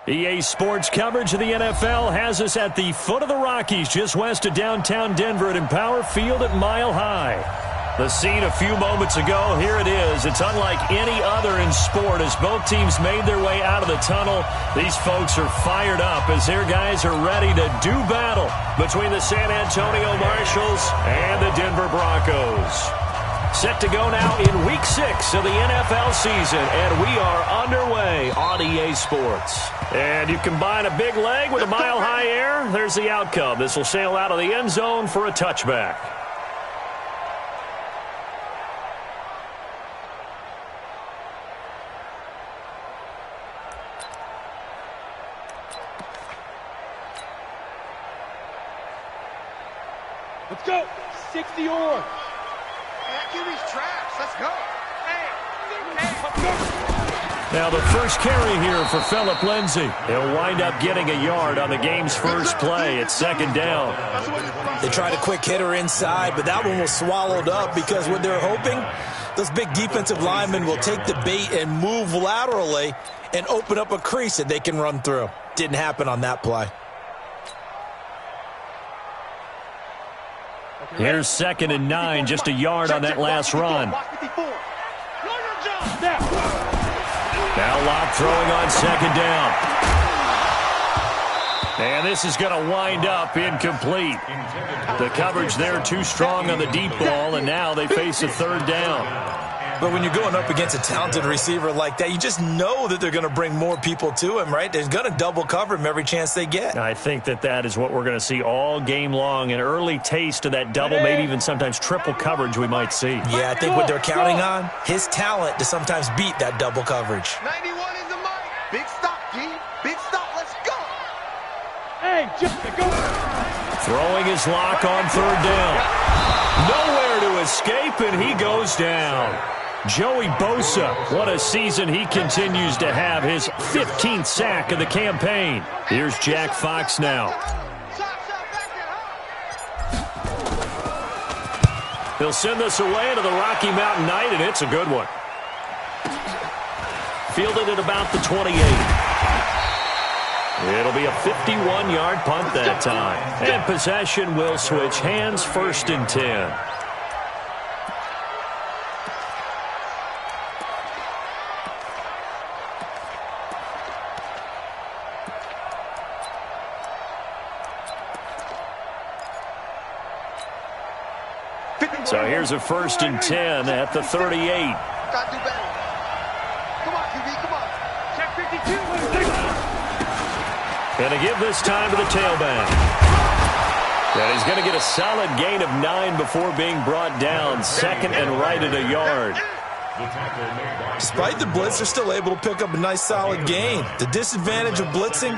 EA Sports coverage of the NFL has us at the foot of the Rockies, just west of downtown Denver at Empower Field at Mile High. The scene a few moments ago, here it is. It's unlike any other in sport as both teams made their way out of the tunnel. These folks are fired up as their guys are ready to do battle between the San Antonio Marshals and the Denver Broncos. Set to go now in Week 6 of the NFL season, and we are underway on EA Sports. And you combine a big leg with a mile-high air, there's the outcome. This will sail out of the end zone for a touchback. Let's go. 60 or. QB's traps. Let's go. Now the first carry here for Phillip Lindsay. He'll wind up getting a yard on the game's first play. It's second down. They tried a quick hitter inside, but that one was swallowed up because what they're hoping, those big defensive linemen will take the bait and move laterally and open up a crease that they can run through. Didn't happen on that play. Here's 2nd and 9, just a yard on that last run. Now Locke throwing on 2nd down. And this is going to wind up incomplete. The coverage there too strong on the deep ball, and now they face a 3rd down. But when you're going up against a talented receiver like that, you just know that they're going to bring more people to him, right? They're going to double cover him every chance they get. I think that is what we're going to see all game long, an early taste of that double, maybe even sometimes triple coverage we might see. Yeah, I think what they're counting on, his talent to sometimes beat that double coverage. 91 is the mic. Big stop, G. Big stop. Let's go. Hey, just go. Throwing his lock on 3rd down. Nowhere to escape, and he goes down. Joey Bosa, what a season he continues to have, his 15th sack of the campaign. Here's Jack Fox now. He'll send this away to the Rocky Mountain Knight, and it's a good one. Fielded at about the 28. It'll be a 51-yard punt that time. And possession will switch hands, 1st and 10. So here's a 1st and 10 at the 38. Gotta do better. Come on, QB, come on. Check 52. And to give this time to the tailback. And he's going to get a solid gain of 9 before being brought down. 2nd and right at a yard. Despite the blitz, they're still able to pick up a nice solid gain. The disadvantage of blitzing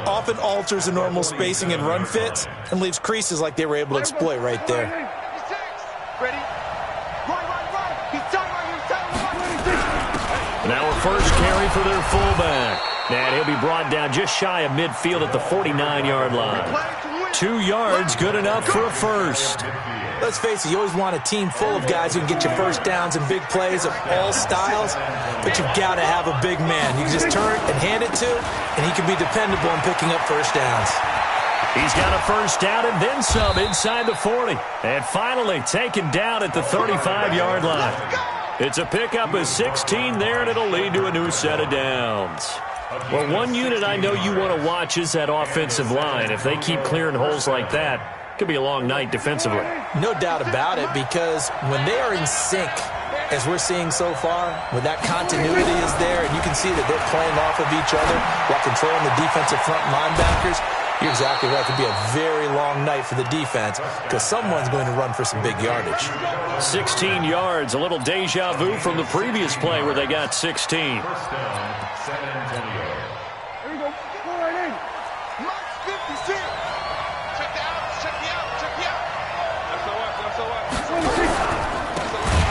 often alters the normal spacing and run fits and leaves creases like they were able to exploit right there. Ready? Right. He's tight right. Now a first carry for their fullback. And he'll be brought down just shy of midfield at the 49-yard line. 2 yards, good enough for a first. Let's face it, you always want a team full of guys who can get you first downs and big plays of all styles, but you've got to have a big man. You can just turn and hand it to, and he can be dependable in picking up first downs. He's got a first down and then some inside the 40. And finally taken down at the 35-yard line. It's a pickup of 16 there, and it'll lead to a new set of downs. Well, one unit I know you want to watch is that offensive line. If they keep clearing holes like that, it could be a long night defensively. No doubt about it, because when they are in sync, as we're seeing so far, when that continuity is there, and you can see that they're playing off of each other while controlling the defensive front linebackers, you're exactly right. It could be a very long night for the defense because someone's going to run for some big yardage. 16 yards, a little deja vu from the previous play where they got 16. There you go. Go right in. Mike 56. Check the out.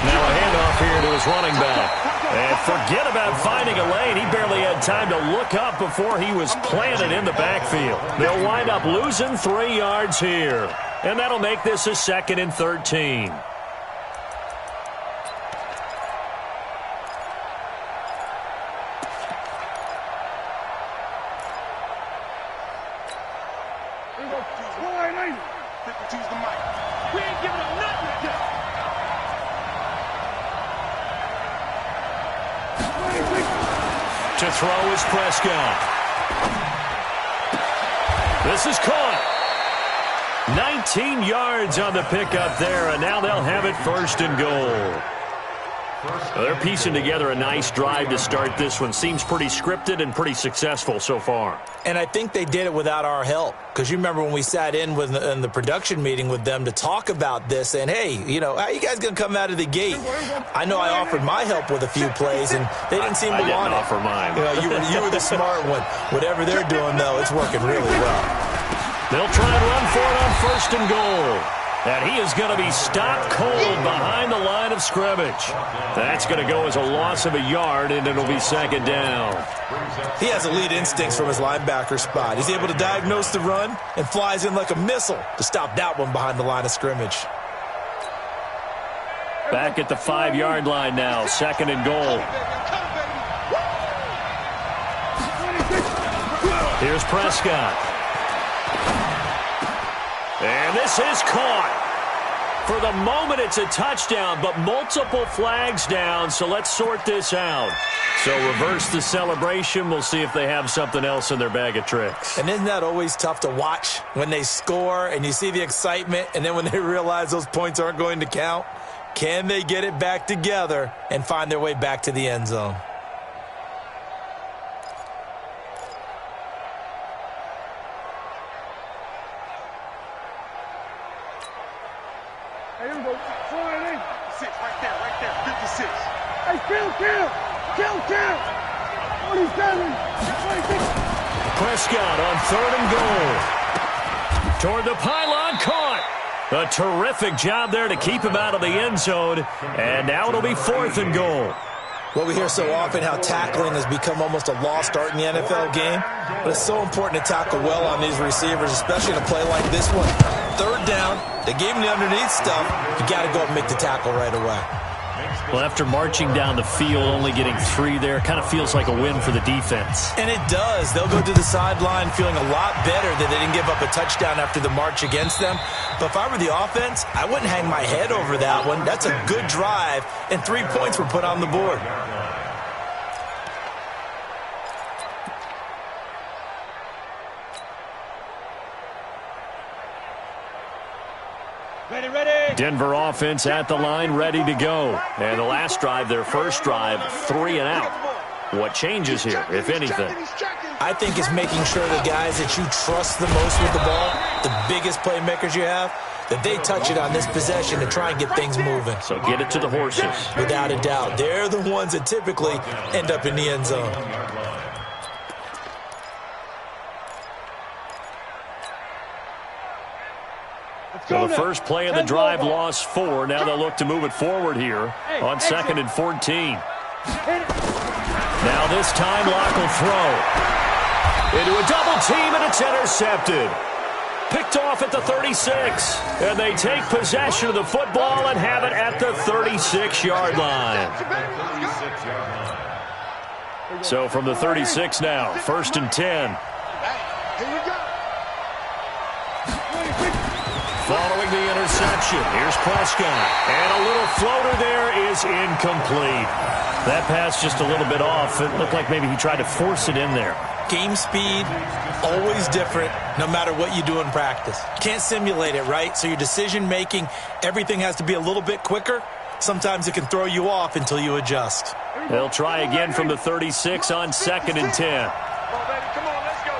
Now a handoff here to his running back. And forget about finding a lane. He barely had time to look up before he was planted in the backfield. They'll wind up losing 3 yards here. And that'll make this a 2nd and 13. We ain't giving up nothing today. To throw is Prescott. This is caught. 19 yards on the pickup there, and now they'll have it 1st and goal. Well, they're piecing together a nice drive to start this one. Seems pretty scripted and pretty successful so far. And I think they did it without our help. Because you remember when we sat in the production meeting with them to talk about this, and, hey, you know, how you guys going to come out of the gate? I know I offered my help with a few plays, and they didn't seem to want it. I didn't offer mine. You know, you were the smart one. Whatever they're doing, though, it's working really well. They'll try and run for it on 1st and goal. And he is going to be stopped cold behind the line of scrimmage. That's going to go as a loss of a yard, and it'll be 2nd down. He has elite instincts from his linebacker spot. He's able to diagnose the run and flies in like a missile to stop that one behind the line of scrimmage. Back at the 5-yard line now, 2nd and goal. Here's Prescott. And this is caught. For the moment, it's a touchdown, but multiple flags down, so let's sort this out. So reverse the celebration. We'll see if they have something else in their bag of tricks. And isn't that always tough to watch when they score and you see the excitement, and then when they realize those points aren't going to count? Can they get it back together and find their way back to the end zone? Hey, here we go. Flying in. 6, right there, 56. Hey, kill. 27. 26. Prescott on 3rd and goal. Toward the pylon, caught. A terrific job there to keep him out of the end zone. And now it'll be 4th and goal. Well, we hear so often how tackling has become almost a lost art in the NFL game, but it's so important to tackle well on these receivers, especially in a play like this one. 3rd down, they gave him the underneath stuff. You got to go up and make the tackle right away. Well, after marching down the field, only getting 3 there, kind of feels like a win for the defense. And it does. They'll go to the sideline feeling a lot better that they didn't give up a touchdown after the march against them. But if I were the offense, I wouldn't hang my head over that one. That's a good drive, and 3 points were put on the board. Ready. Denver offense at the line, ready to go. And the last drive, their first drive, 3 and out. What changes here, if anything? I think it's making sure the guys that you trust the most with the ball, the biggest playmakers you have, that they touch it on this possession to try and get things moving. So get it to the horses. Without a doubt. They're the ones that typically end up in the end zone. So the first play of the drive lost 4. Now they'll look to move it forward here on 2nd and 14. Now this time Locke will throw. Into a double team, and it's intercepted. Picked off at the 36. And they take possession of the football and have it at the 36-yard line. So from the 36 now, 1st and 10. Here we go. Following the interception, here's Prescott. And a little floater there is incomplete. That pass just a little bit off. It looked like maybe he tried to force it in there. Game speed, always different, no matter what you do in practice. Can't simulate it, right? So your decision-making, everything has to be a little bit quicker. Sometimes it can throw you off until you adjust. They'll try again from the 36 on 2nd and 10. Come on, baby. Come on, let's go.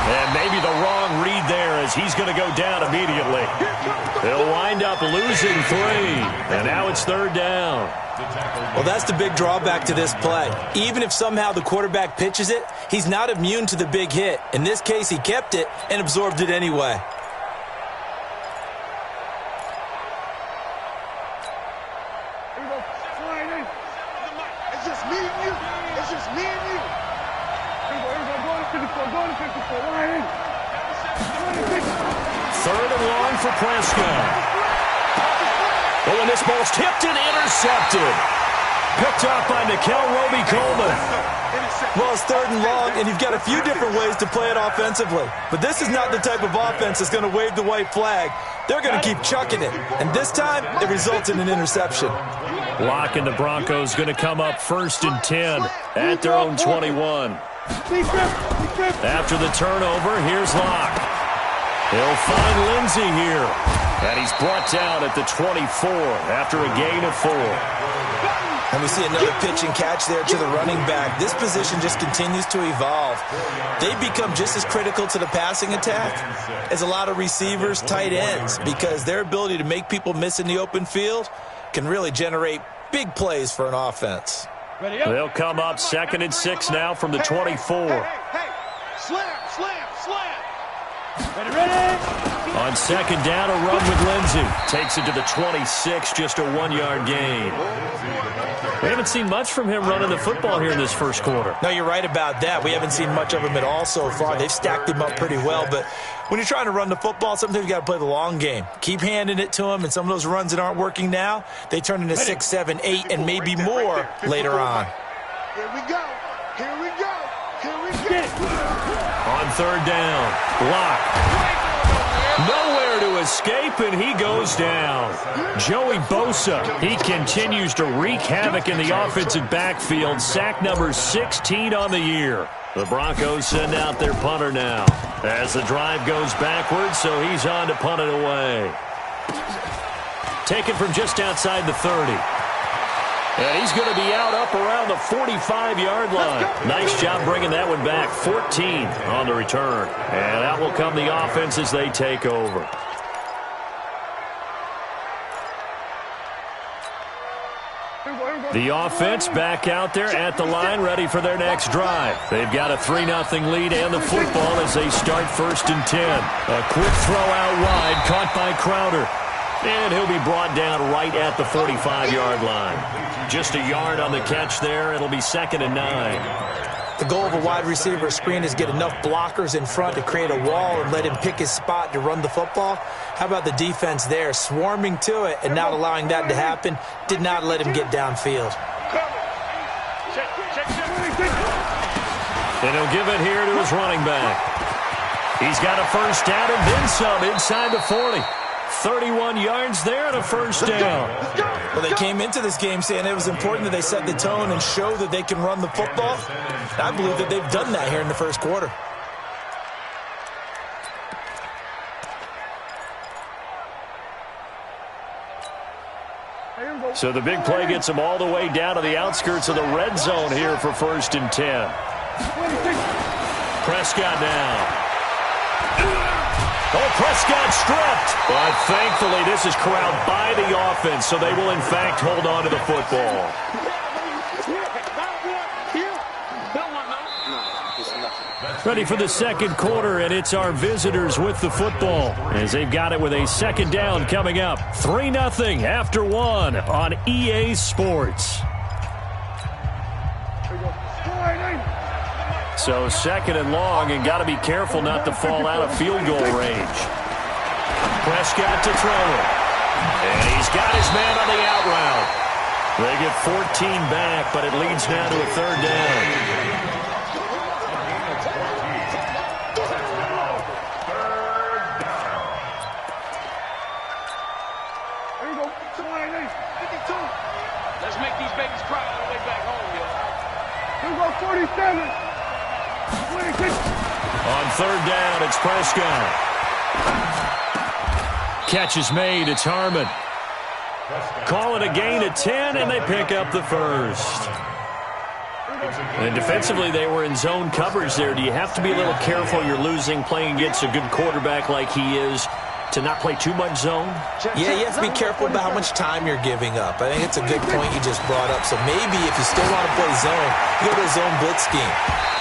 And maybe the wrong read there as he's going to go down immediately. They'll wind up losing 3. And now it's 3rd down. Well, that's the big drawback to this play. Even if somehow the quarterback pitches it, he's not immune to the big hit. In this case, he kept it and absorbed it anyway. It's just me and you. It's just me and you. Third and long for Prescott. Oh, and this ball's tipped and intercepted. Picked off by Nikel Roby-Coleman. Well, it's 3rd and long, and you've got a few different ways to play it offensively. But this is not the type of offense that's going to wave the white flag. They're going to keep chucking it. And this time, it results in an interception. Lock and the Broncos going to come up 1st and 10 at their own 21. After the turnover, here's Locke. He'll find Lindsey here. And he's brought down at the 24 after a gain of 4. And we see another pitch and catch there to the running back. This position just continues to evolve. They become just as critical to the passing attack as a lot of receivers, tight ends, because their ability to make people miss in the open field can really generate big plays for an offense. They'll come up 2nd and 6 now from the 24. Slam. On 2nd down, a run with Lindsey. Takes it to the 26, just a 1-yard gain. We haven't seen much from him running the football here in this first quarter. No, you're right about that. We haven't seen much of him at all so far. They've stacked him up pretty well, but when you're trying to run the football, sometimes you got to play the long game. Keep handing it to him, and some of those runs that aren't working now, they turn into 6, 7, 8, and maybe more later on. Here we go. On 3rd down, Locke. Nowhere to escape, and he goes down. Joey Bosa, he continues to wreak havoc in the offensive backfield. Sack number 16 on the year. The Broncos send out their punter now as the drive goes backwards, so he's on to punt it away. Taken from just outside the 30. And he's going to be out up around the 45-yard line. Nice job bringing that one back. 14 on the return. And out will come the offense as they take over. The offense back out there at the line, ready for their next drive. They've got a 3-0 lead and the football as they start 1st and 10. A quick throw out wide, caught by Crowder. And he'll be brought down right at the 45-yard line. Just a yard on the catch there. It'll be 2nd and 9. The goal of a wide receiver screen is get enough blockers in front to create a wall and let him pick his spot to run the football. How about the defense there, swarming to it and not allowing that to happen? Did not let him get downfield. And he'll give it here to his running back. He's got a 1st down and then some inside the 40. 31 yards there and a 1st down. Well, they came into this game saying it was important that they set the tone and show that they can run the football. I believe that they've done that here in the first quarter. So the big play gets them all the way down to the outskirts of the red zone here for 1st and 10. Prescott now. Oh, Prescott stripped. But thankfully, this is corralled by the offense, so they will, in fact, hold on to the football. Ready for the 2nd quarter, and it's our visitors with the football as they've got it with a 2nd down coming up. 3-0 after 1 on EA Sports. So 2nd and long, and got to be careful not to fall out of field goal range. Prescott to throw it. And he's got his man on the out route. They get 14 back, but it leads now to a 3rd down. Here we go. 52. Let's make these babies cry on the way back home, yo. Here we go. 47. 26. On 3rd down, it's Prescott. Catch is made. It's Harmon. Call it a gain of 10, and they pick up the 1st. And defensively, they were in zone coverage there. Do you have to be a little careful? You're losing, playing against a good quarterback like he is, to not play too much zone? Yeah, you have to be careful about how much time you're giving up. I think it's a good point you just brought up. So maybe if you still want to play zone, you go to a zone blitz scheme.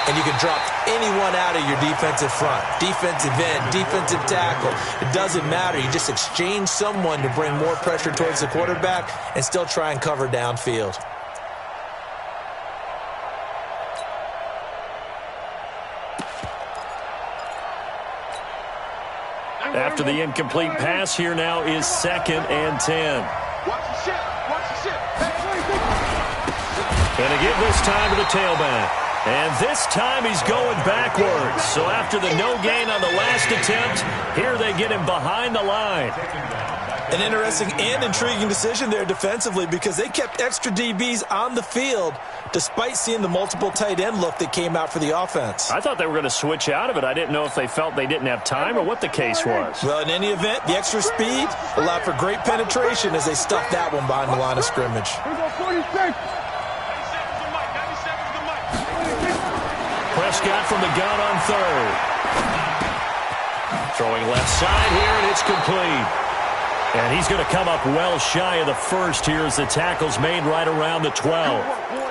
And you can drop anyone out of your defensive front. Defensive end, defensive tackle. It doesn't matter. You just exchange someone to bring more pressure towards the quarterback and still try and cover downfield. After the incomplete pass, here now is 2nd and 10. Watch the ship. And to give this time to the tailback. And this time he's going backwards. So after the no gain on the last attempt, here they get him behind the line. An interesting and intriguing decision there defensively because they kept extra DBs on the field despite seeing the multiple tight end look that came out for the offense. I thought they were going to switch out of it. I didn't know if they felt they didn't have time or what the case was. Well, in any event, the extra speed allowed for great penetration as they stuffed that one behind the line of scrimmage. Here we go, 46. Prescott from the gun on third. Throwing left side here, and it's complete. And he's going to come up well shy of the first here as the tackle's made right around the 12.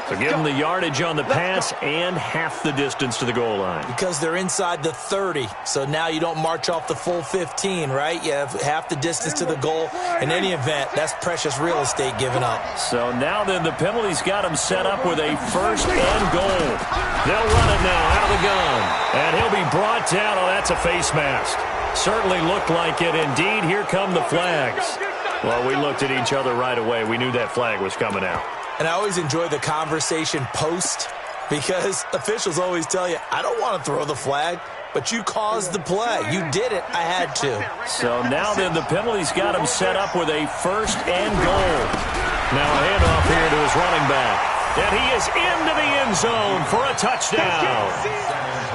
So give him the yardage on the pass and half the distance to the goal line. Because they're inside the 30, so now you don't march off the full 15, right? You have half the distance to the goal. In any event, that's precious real estate given up. So now then the penalty's got him set up with a first and goal. They'll run it now out of the gun. And he'll be brought down. Oh, that's a face mask. Certainly looked like it. Indeed, here come the flags. Well, we looked at each other right away. We knew that flag was coming out. And I always enjoy the conversation post because officials always tell you, I don't want to throw the flag, but you caused the play. You did it. I had to. So now then the penalty's got him set up with a first and goal. Now a handoff here to his running back. And he is into the end zone for a touchdown.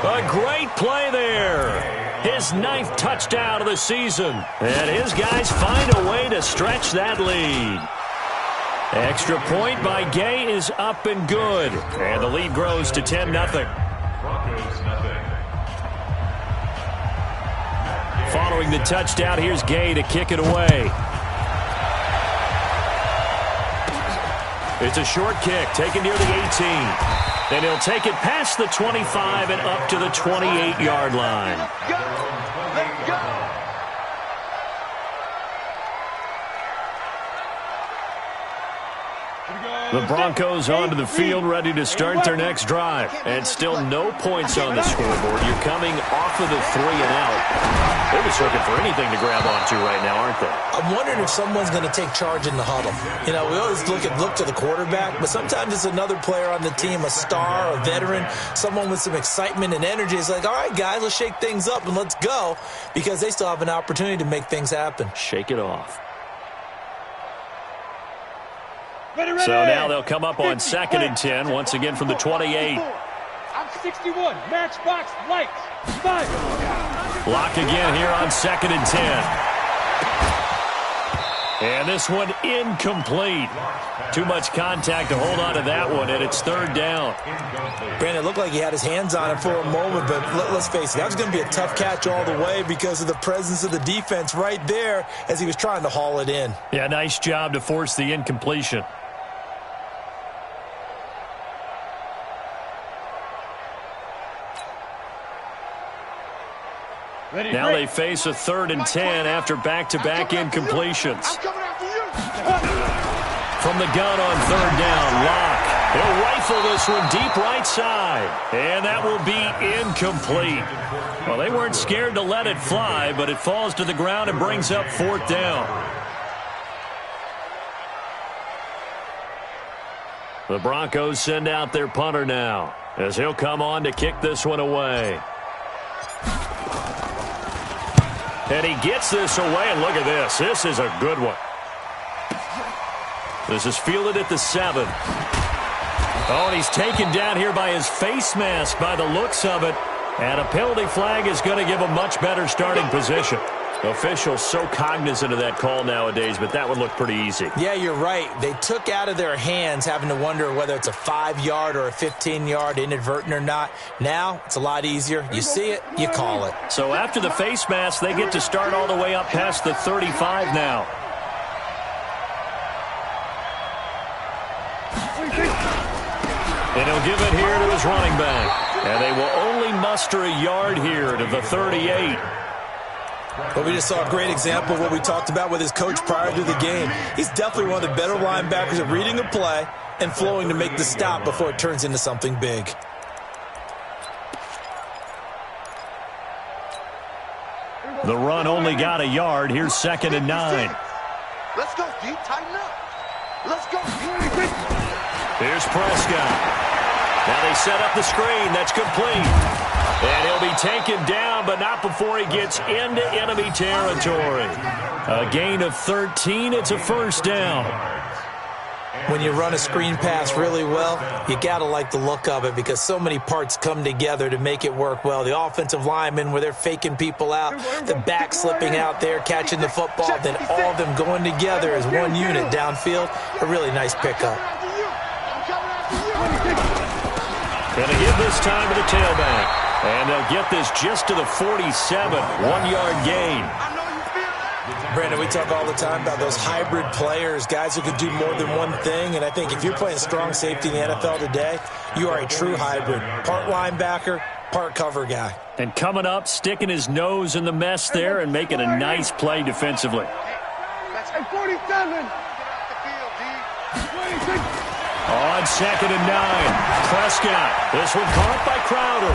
A great play there. His 9th touchdown of the season. And his guys find a way to stretch that lead. Extra point by Gay is up and good. And the lead grows to 10-0. Following the touchdown, here's Gay to kick it away. It's a short kick taken near the 18. And he'll take it past the 25 and up to the 28-yard line. Let's go. The Broncos onto the field, ready to start their next drive. And still no points on the scoreboard. You're coming off of the 3 and out. They're just looking for anything to grab onto right now, aren't they? I'm wondering if someone's going to take charge in the huddle. You know, we always look to the quarterback, but sometimes it's another player on the team, a star, a veteran, someone with some excitement and energy. It's like, all right, guys, let's shake things up and let's go, because they still have an opportunity to make things happen. Shake it off. So now they'll come up on 2nd and 10, once again from the 28. I'm 61. Matchbox lights. 5. Lock again here on 2nd and 10. And this one incomplete. Too much contact to hold on to that one, and it's 3rd down. Brandon, it looked like he had his hands on it for a moment, but let's face it, that was going to be a tough catch all the way because of the presence of the defense right there as he was trying to haul it in. Yeah, nice job to force the incompletion. Now they face a 3rd and 10 after back-to-back incompletions. From the gun on 3rd down, Locke. He'll rifle this one deep right side. And that will be incomplete. Well, they weren't scared to let it fly, but it falls to the ground and brings up 4th down. The Broncos send out their punter now, as he'll come on to kick this one away. And he gets this away, and look at this. This is a good one. This is fielded at the 7. Oh, and he's taken down here by his face mask by the looks of it. And a penalty flag is going to give a much better starting position. Officials so cognizant of that call nowadays, but that would look pretty easy. Yeah, you're right. They took out of their hands having to wonder whether it's a 5-yard or a 15-yard inadvertent or not. Now, it's a lot easier. You see it, you call it. So after the face mask, they get to start all the way up past the 35 now. And he'll give it here to his running back. And they will only muster a yard here to the 38. But we just saw a great example of what we talked about with his coach prior to the game. He's definitely one of the better linebackers at reading a play and flowing to make the stop before it turns into something big. The run only got a yard. Here's 2nd and 9. Let's go, D. Tighten up. Let's go. Here's Prescott. Now they set up the screen. That's complete. And he'll be taken down, but not before he gets into enemy territory. A gain of 13. It's a first down. When you run a screen pass really well, you got to like the look of it because so many parts come together to make it work well. The offensive linemen, where they're faking people out, the back slipping out there, catching the football, then all of them going together as one unit downfield. A really nice pickup. Going to give this time to the tailback. And they'll get this just to the 47, 1-yard gain. Brandon, we talk all the time about those hybrid players, guys who can do more than one thing. And I think if you're playing strong safety in the NFL today, you are a true hybrid. Part linebacker, part cover guy. And coming up, sticking his nose in the mess there and making a nice play defensively. That's 47. On 2nd and 9, Prescott. This one caught by Crowder.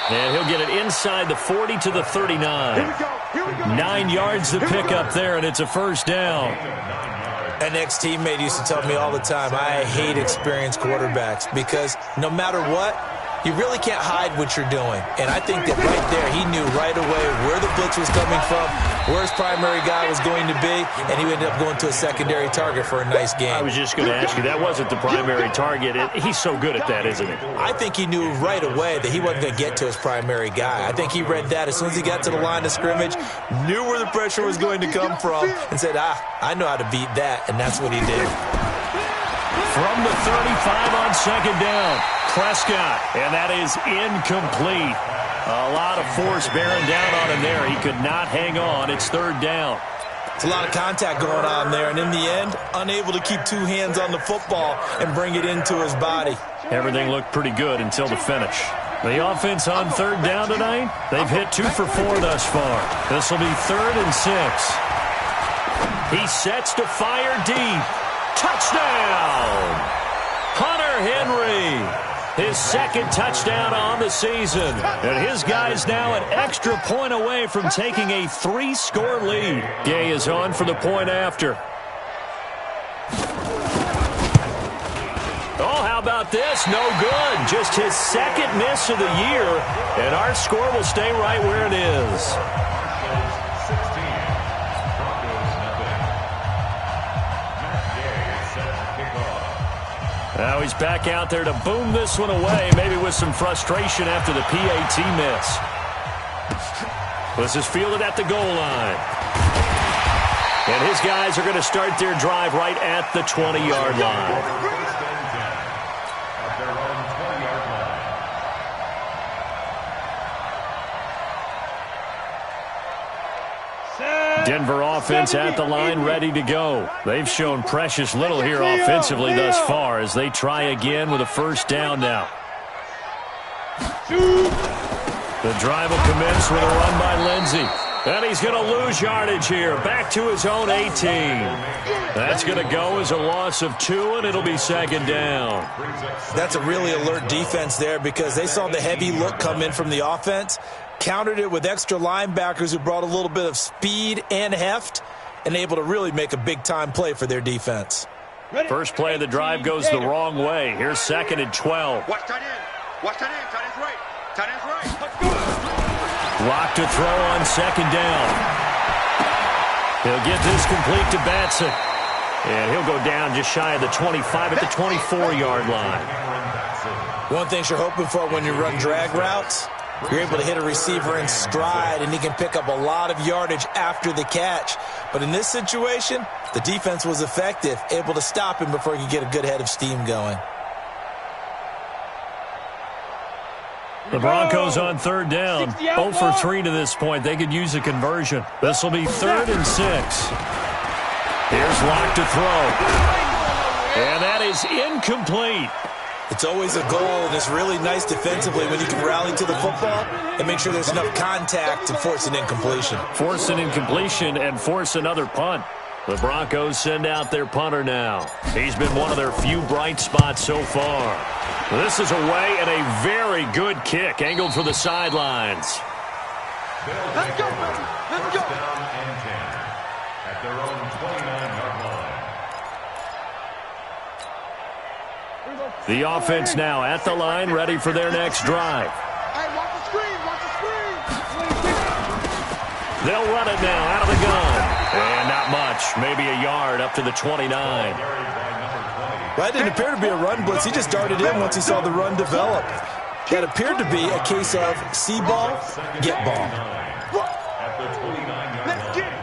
And he'll get it inside the 40 to the 39. 9 yards to pick up there, and it's a first down. An ex-teammate used to tell me all the time, I hate experienced quarterbacks because no matter what, you really can't hide what you're doing. And I think that right there, he knew right away where the blitz was coming from, where his primary guy was going to be, and he ended up going to a secondary target for a nice game. I was just going to ask you, that wasn't the primary target. He's so good at that, isn't he? I think he knew right away that he wasn't going to get to his primary guy. I think he read that as soon as he got to the line of scrimmage, knew where the pressure was going to come from, and said, I know how to beat that, and that's what he did. From the 35 on 2nd down, Prescott, and that is incomplete. A lot of force bearing down on him there. He could not hang on. It's 3rd down. It's a lot of contact going on there, and in the end, unable to keep 2 hands on the football and bring it into his body. Everything looked pretty good until the finish. The offense on 3rd down tonight, they've hit 2 for 4 thus far. This will be 3rd and 6. He sets to fire deep. Touchdown! Hunter Henry. His 2nd touchdown on the season. And his guy's now an extra point away from taking a 3-score lead. Gay is on for the point after. Oh, how about this? No good. Just his 2nd miss of the year. And our score will stay right where it is. Now he's back out there to boom this one away, maybe with some frustration after the PAT miss. This is fielded at the goal line. And his guys are going to start their drive right at the 20-yard line. Denver offense at the line, ready to go. They've shown precious little here offensively thus far as they try again with a first down now. The drive will commence with a run by Lindsey. And he's going to lose yardage here. Back to his own 18. That's going to go as a loss of 2, and it'll be 2nd down. That's a really alert defense there because they saw the heavy look come in from the offense, countered it with extra linebackers who brought a little bit of speed and heft, and able to really make a big-time play for their defense. First play of the drive goes the wrong way. Here's 2nd and 12. Watch tight end. Watch tight end. Tight end's right. Tight end's right. Lock to throw on 2nd down. He'll get this complete to Batson. And he'll go down just shy of the 25 at the 24-yard line. One thing you're hoping for when you run drag routes, you're able to hit a receiver in stride, and he can pick up a lot of yardage after the catch. But in this situation, the defense was effective, able to stop him before he could get a good head of steam going. The Broncos on 3rd down. 0 for 3 to this point. They could use a conversion. This will be 3rd and 6. Here's Lock to throw. And that is incomplete. It's always a goal, and it's really nice defensively when you can rally to the football and make sure there's enough contact to force an incompletion. Force an incompletion and force another punt. The Broncos send out their punter now. He's been one of their few bright spots so far. This is away and a very good kick, angled for the sidelines. Let's go, baby. Let's go. Down and 10 at their own 29-yard line. The offense now at the line, ready for their next drive. Hey, watch the screen, watch the screen. They'll run it now out of the gun. And not much, maybe a yard up to the 29. That didn't appear to be a run blitz. He just darted in once he saw the run develop. That appeared to be a case of see ball, get ball. At the 29-yard Let's get it.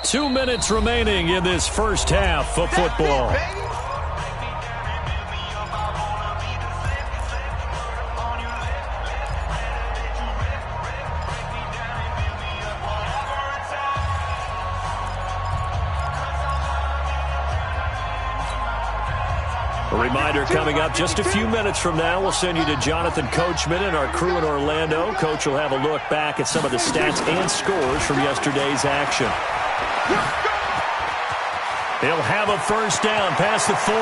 2 minutes remaining in this first half of football. Baby. A reminder coming up just a few minutes from now. We'll send you to Jonathan Coachman and our crew in Orlando. Coach will have a look back at some of the stats and scores from yesterday's action. He'll have a first down past the 40.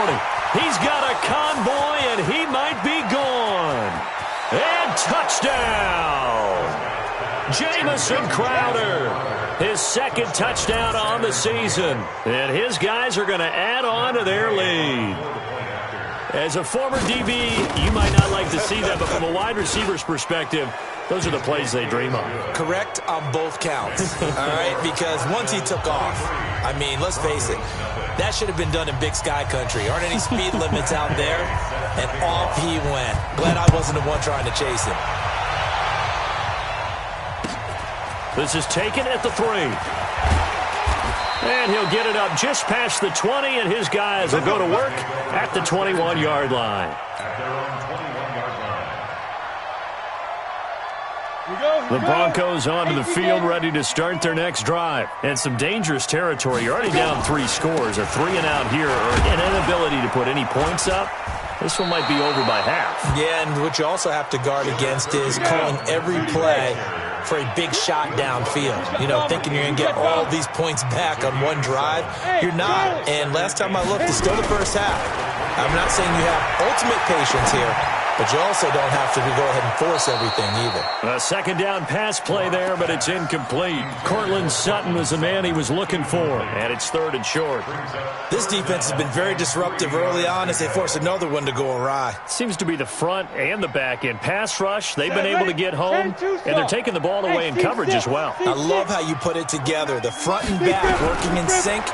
He's got a convoy, and he might be gone. And touchdown! Jamison Crowder, his second touchdown on the season. And his guys are going to add on to their lead. As a former DB, you might not like to see that, but from a wide receiver's perspective, those are the plays they dream of. Correct on both counts, all right? Because once he took off, I mean, let's face it, that should have been done in Big Sky Country. Aren't any speed limits out there? And off he went. Glad I wasn't the one trying to chase him. This is taken at the 3. And he'll get it up just past the 20, and his guys will go to work at the 21-yard line. At their own 21-yard line. The Broncos onto the field, ready to start their next drive. And some dangerous territory. You're already down 3 scores. A 3 and out here, or an inability to put any points up. This one might be over by half. Yeah, and what you also have to guard against is calling every play for a big shot downfield. You know, thinking you're going to get all these points back on one drive. You're not. And last time I looked, it's still the first half. I'm not saying you have ultimate patience here, but you also don't have to go ahead and force everything either. A second down pass play there, but it's incomplete. Cortland Sutton was the man he was looking for, and it's 3rd and short. This defense has been very disruptive early on as they force another one to go awry. Seems to be the front and the back end. Pass rush, they've been able to get home, and they're taking the ball away in coverage as well. I love how you put it together. The front and back working in sync,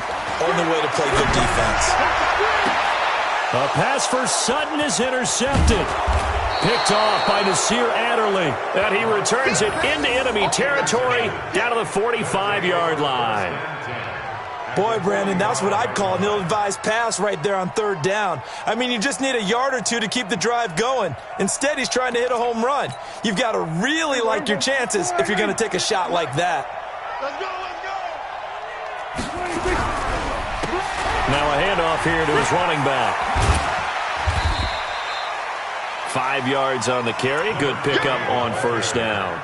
only way to play good defense. A pass for Sutton is intercepted. Picked off by Nasir Adderley. And he returns it into enemy territory down to the 45-yard line. Boy, Brandon, that's what I'd call an ill-advised pass right there on 3rd down. I mean, you just need a yard or two to keep the drive going. Instead, he's trying to hit a home run. You've got to really like your chances if you're going to take a shot like that. Let's go, let's go. Now a handoff here to his running back. 5 yards on the carry. Good pickup on first down.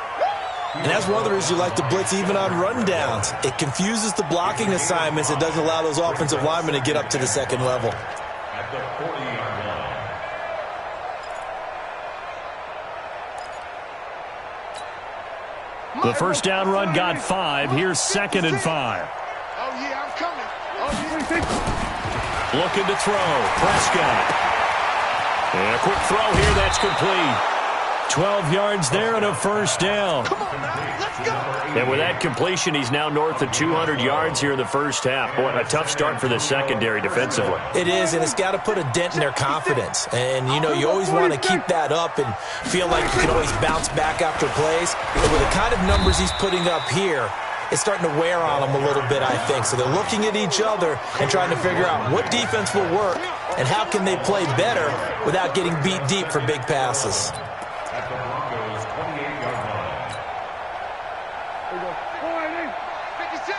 And that's one of the reasons you like to blitz even on rundowns. It confuses the blocking assignments. It doesn't allow those offensive linemen to get up to the second level. At the 40-yard line. The first down run got 5. Here's 2nd and 5. Oh, yeah, I'm coming. Oh, yeah. Looking to throw. Prescott. And a quick throw here. That's complete. 12 yards there and a first down. Come on now, let's go. And with that completion, he's now north of 200 yards here in the first half. Boy, a tough start for the secondary defensively. It is, and it's got to put a dent in their confidence. And, you know, you always want to keep that up and feel like you can always bounce back after plays. But with the kind of numbers he's putting up here, it's starting to wear on them a little bit, I think. So they're looking at each other and trying to figure out what defense will work and how can they play better without getting beat deep for big passes. At the Broncos' 28-yard line. 56.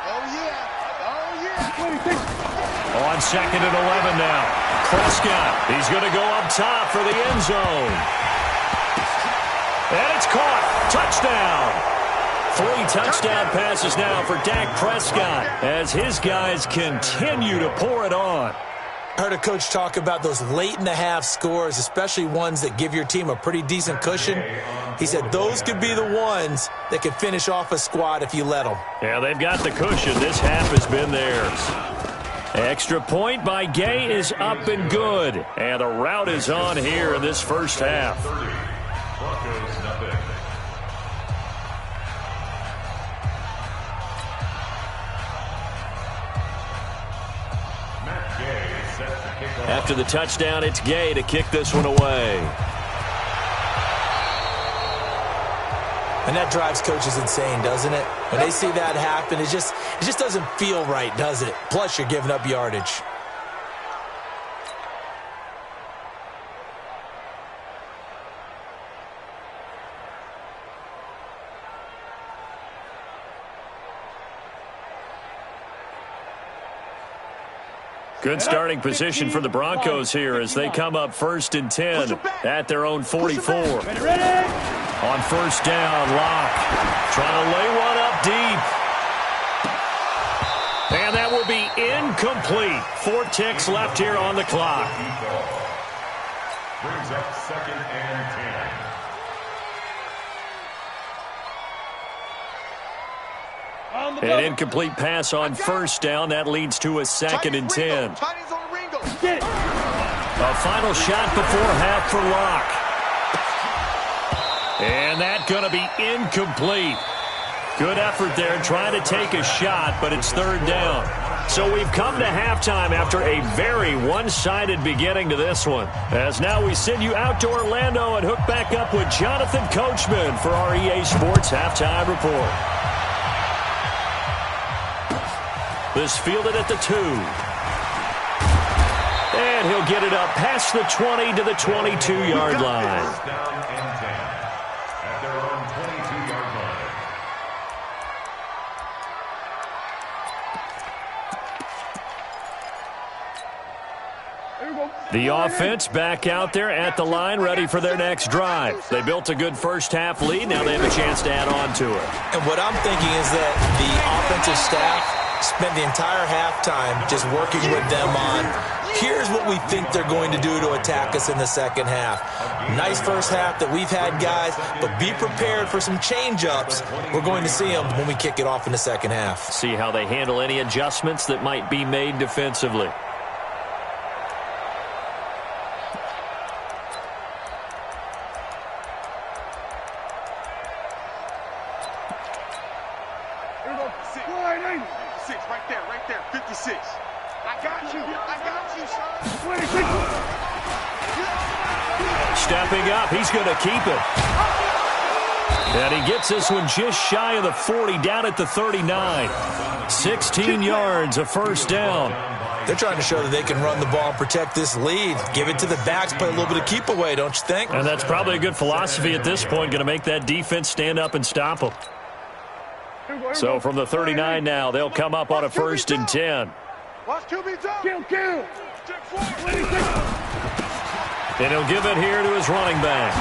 Oh, yeah. Oh, yeah. On 2nd and 11 now. Prescott, he's going to go up top for the end zone. And it's caught. Touchdown. 3 touchdown passes now for Dak Prescott as his guys continue to pour it on. I heard a coach talk about those late-in-the-half scores, especially ones that give your team a pretty decent cushion. He said those could be the ones that could finish off a squad if you let them. Yeah, they've got the cushion. This half has been theirs. Extra point by Gay is up and good. And the rout is on here in this first half. Broncos nothing. Matt Gay is set to kick off. After the touchdown, it's Gay to kick this one away. And that drives coaches insane, doesn't it? When they see that happen, it just doesn't feel right, does it? Plus, you're giving up yardage. Good starting position for the Broncos here as they come up 1st and 10 at their own 44. On first down, Locke trying to lay one up deep. And that will be incomplete. 4 ticks left here on the clock. Brings up 2nd and 10. An incomplete pass on first down. That leads to a 2nd and 10. A final shot before half for Locke. And that's going to be incomplete. Good effort there trying to take a shot, but it's 3rd down. So we've come to halftime after a very one-sided beginning to this one. As now we send you out to Orlando and hook back up with Jonathan Coachman for our EA Sports Halftime Report. This fielded at the 2. And he'll get it up past the 20 to the 22-yard line. First down and 10 at their own 22-yard line. The offense back out there at the line, ready for their next drive. They built a good first half lead. Now they have a chance to add on to it. And what I'm thinking is that the offensive staff spent the entire halftime just working with them on, here's what we think they're going to do to attack us in the second half. Nice first half that we've had, guys, but be prepared for some change-ups. We're going to see them when we kick it off in the second half. See how they handle any adjustments that might be made defensively. Stepping up, he's going to keep it. And he gets this one just shy of the 40, down at the 39. 16 yards, a first down. They're trying to show that they can run the ball and protect this lead. Give it to the backs, play a little bit of keep away, don't you think? And that's probably a good philosophy at this point, going to make that defense stand up and stop them. So from the 39 now, they'll come up on a 1st and 10. Kill. And he'll give it here to his running back.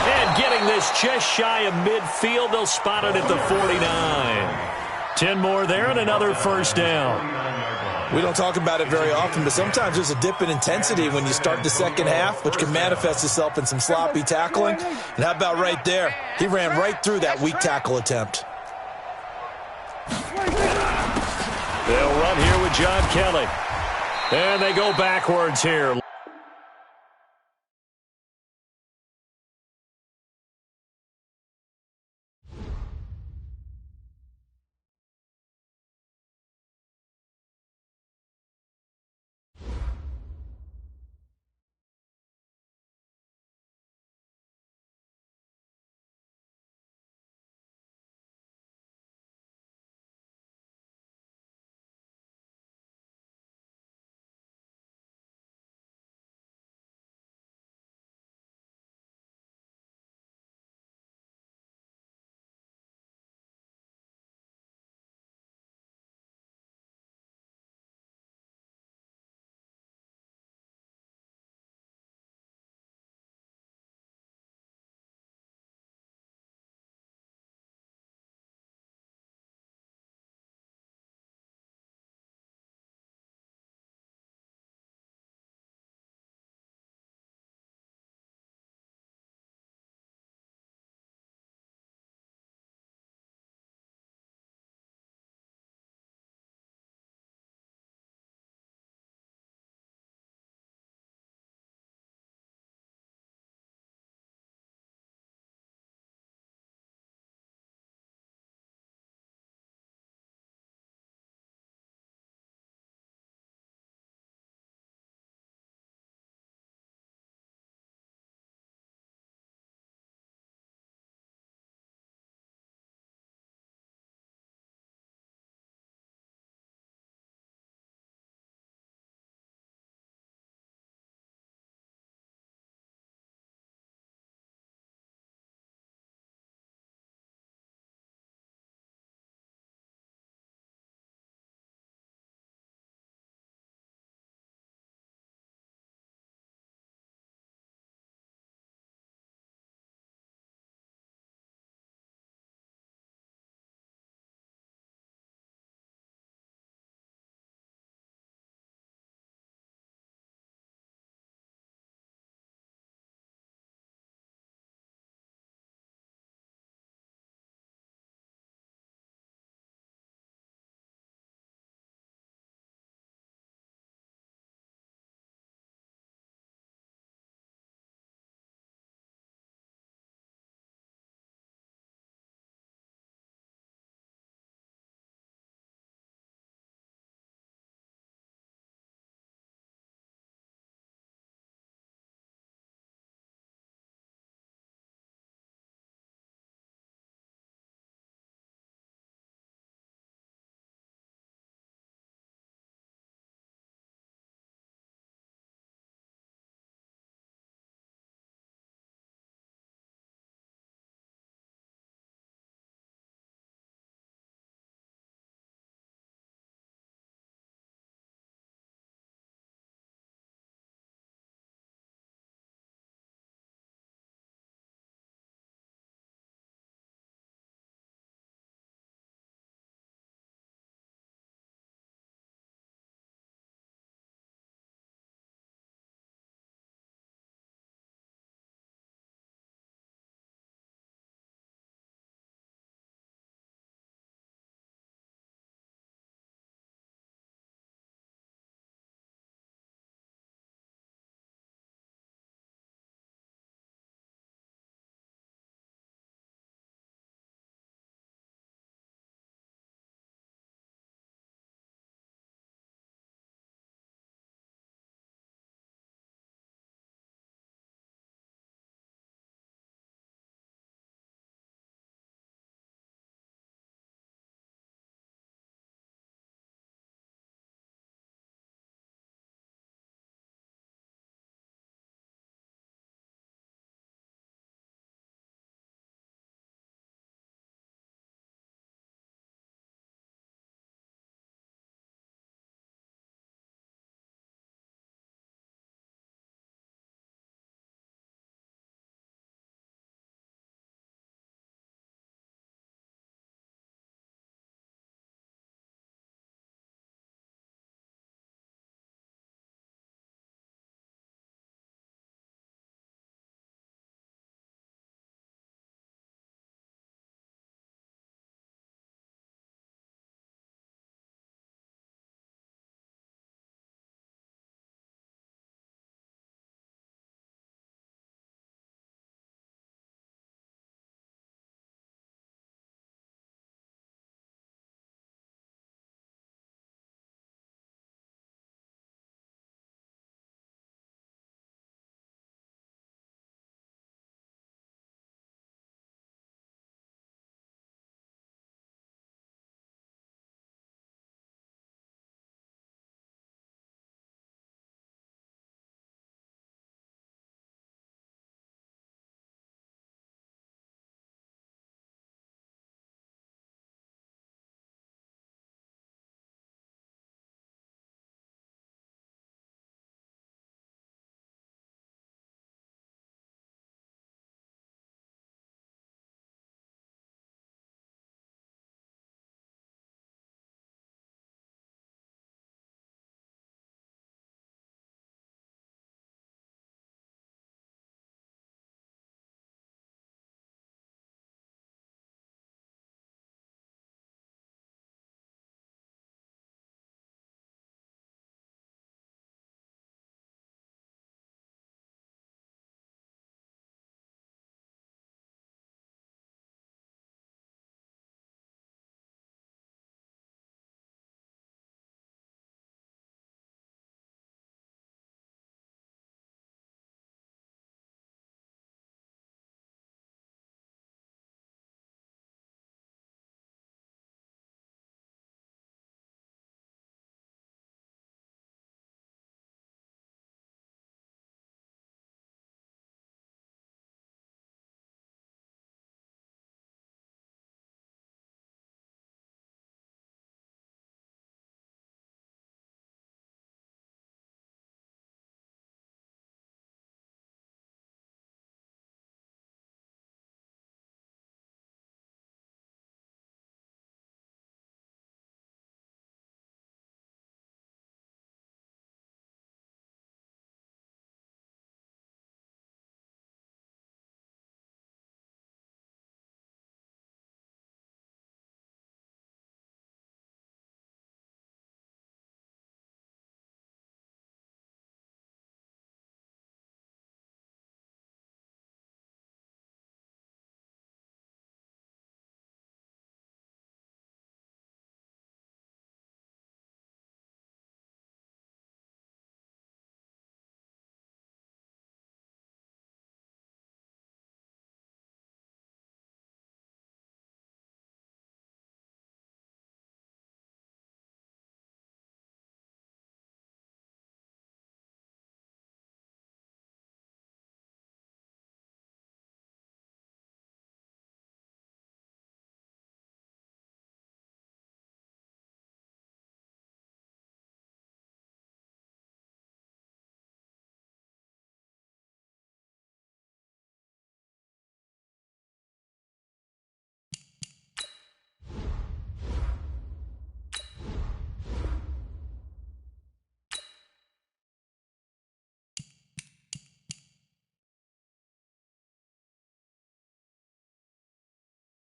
And getting this just shy of midfield, they'll spot it at the 49. 10 more there and another first down. We don't talk about it very often, but sometimes there's a dip in intensity when you start the second half, which can manifest itself in some sloppy tackling. And how about right there? He ran right through that weak tackle attempt. They'll run here with John Kelly. And they go backwards here.